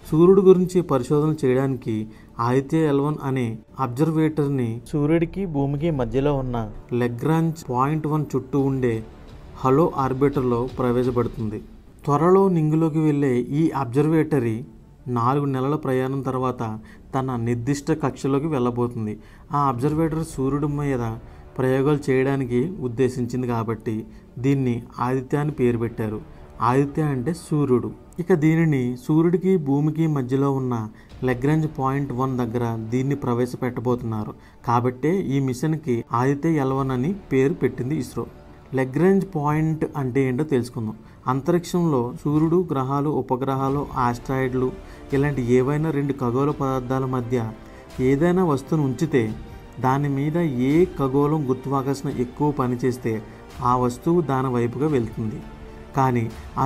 సూర్యుడి గురించి పరిశోధన చేయడానికి ఆదిత్య L1 అనే అబ్జర్వేటర్ని సూర్యుడికి భూమికి మధ్యలో ఉన్న లగ్రాంజ్ పాయింట్ 1 చుట్టూ ఉండే హలో ఆర్బిటర్లో ప్రవేశపెడుతుంది. త్వరలో నింగిలోకి వెళ్ళే ఈ అబ్జర్వేటరీ 4 నెలల ప్రయాణం తర్వాత తన నిర్దిష్ట కక్షలోకి వెళ్ళబోతుంది. ఆ అబ్జర్వేటర్ సూర్యుడి మీద ప్రయోగాలు చేయడానికి ఉద్దేశించింది కాబట్టి దీన్ని ఆదిత్య అని పేరు పెట్టారు. ఆదిత్య అంటే సూర్యుడు. ఇక దీనిని సూర్యుడికి భూమికి మధ్యలో ఉన్న లగ్రాంజ్ పాయింట్ 1 దగ్గర దీన్ని ప్రవేశపెట్టబోతున్నారు. కాబట్టే ఈ మిషన్కి ఆదిత్య L1 అని పేరు పెట్టింది ఇస్రో. లగ్రాంజ్ పాయింట్ అంటే ఏంటో తెలుసుకుందాం. అంతరిక్షంలో సూర్యుడు, గ్రహాలు, ఉపగ్రహాలు, ఆస్ట్రాయిడ్లు ఇలాంటి ఏవైనా 2 ఖగోళ పదార్థాల మధ్య ఏదైనా వస్తువును ఉంచితే దాని మీద ఏ ఖగోళం గురుత్వాకర్షణ ఎక్కువ పనిచేస్తే ఆ వస్తువు దాని వైపుగా వెళ్తుంది. కానీ ఆ